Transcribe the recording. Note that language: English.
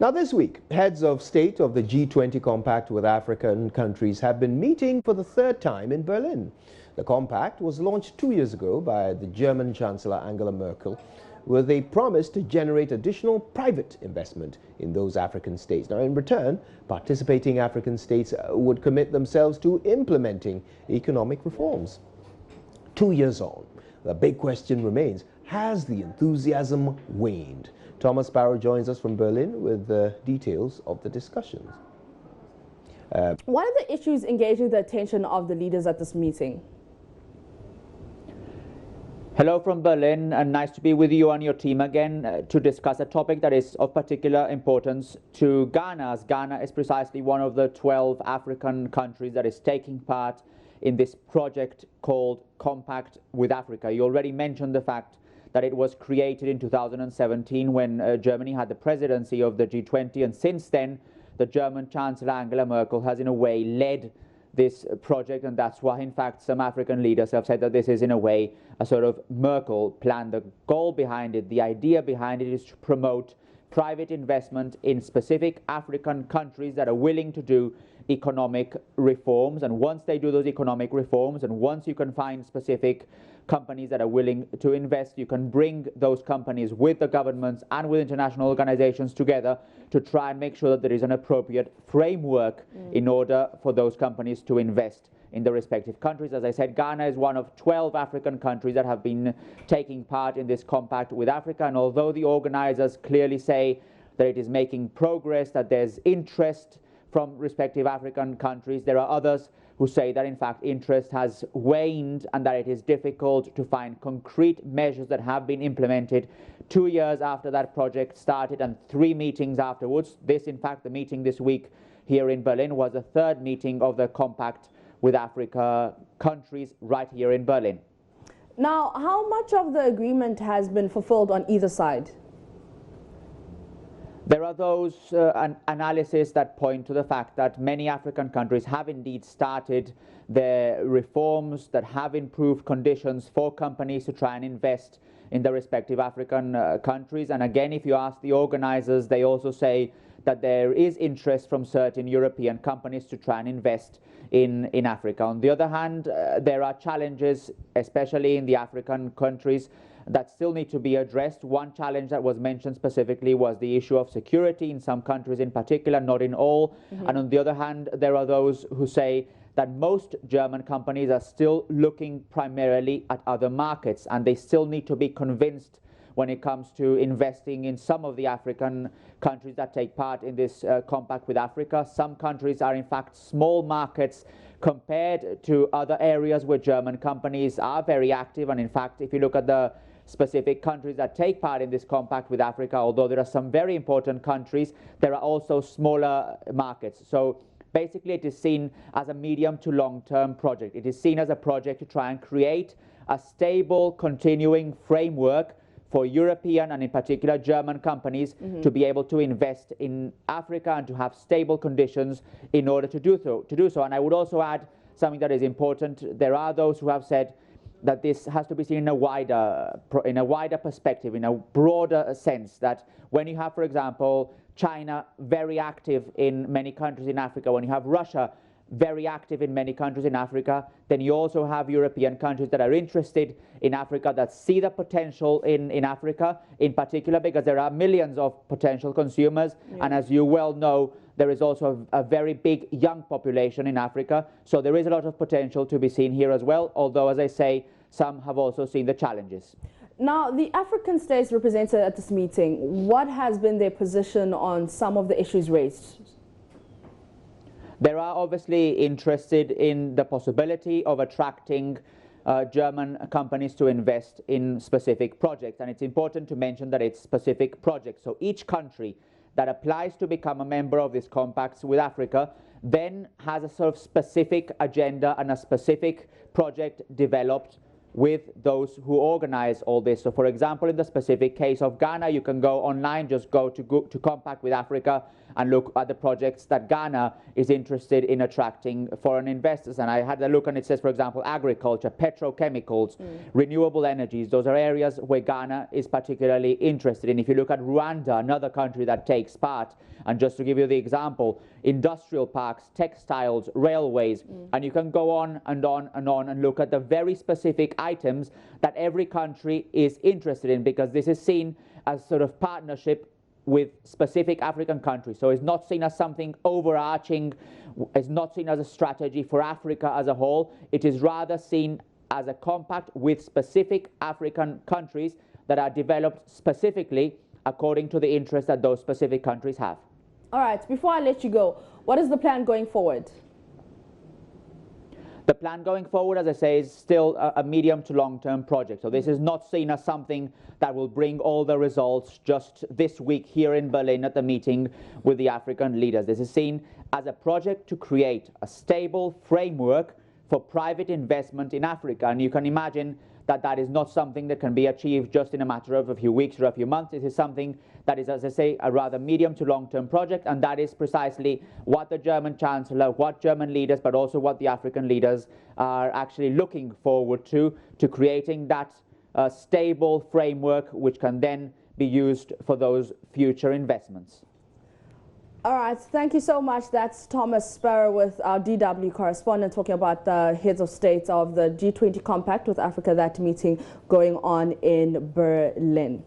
Now this week, heads of state of the G20 Compact with African countries have been meeting for the third time in Berlin. The compact was launched 2 years ago by the German Chancellor Angela Merkel with a promise to generate additional private investment in those African states. Now in return, participating African states would commit themselves to implementing economic reforms. 2 years on, the big question remains, has the enthusiasm waned? Thomas Barrow joins us from Berlin with the details of the discussions. What are the issues engaging the attention of the leaders at this meeting? Hello from Berlin, and nice to be with you and your team again to discuss a topic that is of particular importance to Ghana, as Ghana is precisely one of the 12 African countries that is taking part in this project called Compact with Africa. You already mentioned the fact that it was created in 2017 when Germany had the presidency of the G20, and since then the German Chancellor Angela Merkel has in a way led this project, and that's why in fact some African leaders have said that this is in a way a sort of Merkel plan. The goal behind it, the idea behind it, is to promote private investment in specific African countries that are willing to do economic reforms, and once they do those economic reforms, and once you can find specific companies that are willing to invest, you can bring those companies with the governments and with international organizations together to try and make sure that there is an appropriate framework in order for those companies to invest in the respective countries. As I said, Ghana is one of 12 African countries that have been taking part in this compact with Africa, and although the organizers clearly say that it is making progress, that there's interest from respective African countries, there are others who say that in fact interest has waned and that it is difficult to find concrete measures that have been implemented 2 years after that project started and 3 meetings afterwards. This, in fact, the meeting this week here in Berlin was the third meeting of the Compact with Africa countries right here in Berlin. Now, how much of the agreement has been fulfilled on either side? There are those analyses that point to the fact that many African countries have indeed started their reforms that have improved conditions for companies to try and invest in the respective African countries. And again, if you ask the organizers, they also say that there is interest from certain European companies to try and invest in Africa. On the other hand, there are challenges, especially in the African countries, that still need to be addressed. One challenge that was mentioned specifically was the issue of security in some countries in particular, not in all. And on the other hand, there are those who say that most German companies are still looking primarily at other markets, and they still need to be convinced when it comes to investing in some of the African countries that take part in this compact with Africa. Some countries are in fact small markets compared to other areas where German companies are very active, and in fact, if you look at the specific countries that take part in this compact with Africa, although there are some very important countries, there are also smaller markets. So basically it is seen as a medium to long-term project. It is seen as a project to try and create a stable, continuing framework for European and in particular German companies to be able to invest in Africa and to have stable conditions in order to do so. And I would also add something that is important. There are those who have said that this has to be seen in a wider perspective, in a broader sense, that when you have, for example, China very active in many countries in Africa, when you have Russia very active in many countries in Africa, then you also have European countries that are interested in Africa, that see the potential in Africa, in particular because there are millions of potential consumers, and as you well know, there is also a very big young population in Africa, so there is a lot of potential to be seen here as well, although, as I say, some have also seen the challenges. Now, the African states represented at this meeting, what has been their position on some of the issues raised? They are obviously interested in the possibility of attracting German companies to invest in specific projects, and it's important to mention that it's specific projects. So each country that applies to become a member of this compact with Africa then has a sort of specific agenda and a specific project developed with those who organize all this. So for example, in the specific case of Ghana, you can go online, just go to Compact with Africa and look at the projects that Ghana is interested in attracting foreign investors. And I had a look and it says, for example, agriculture, petrochemicals, renewable energies. Those are areas where Ghana is particularly interested in. If you look at Rwanda, another country that takes part, and just to give you the example, industrial parks, textiles, railways, and you can go on and on and on and look at the very specific items that every country is interested in, because this is seen as sort of partnership with specific African countries. So it's not seen as something overarching, it's not seen as a strategy for Africa as a whole. It is rather seen as a compact with specific African countries that are developed specifically according to the interests that those specific countries have. All right, before I let you go, what is the plan going forward? The plan going forward, as I say, is still a medium to long-term project. So this is not seen as something that will bring all the results just this week here in Berlin at the meeting with the African leaders. This is seen as a project to create a stable framework for private investment in Africa. And you can imagine that that is not something that can be achieved just in a matter of a few weeks or a few months. It is something that is, as I say, a rather medium to long-term project, and that is precisely what the German Chancellor, what German leaders, but also what the African leaders are actually looking forward to creating that stable framework which can then be used for those future investments. All right, thank you so much. That's Thomas Sparrow with our DW correspondent talking about the heads of state of the G20 Compact with Africa, that meeting going on in Berlin.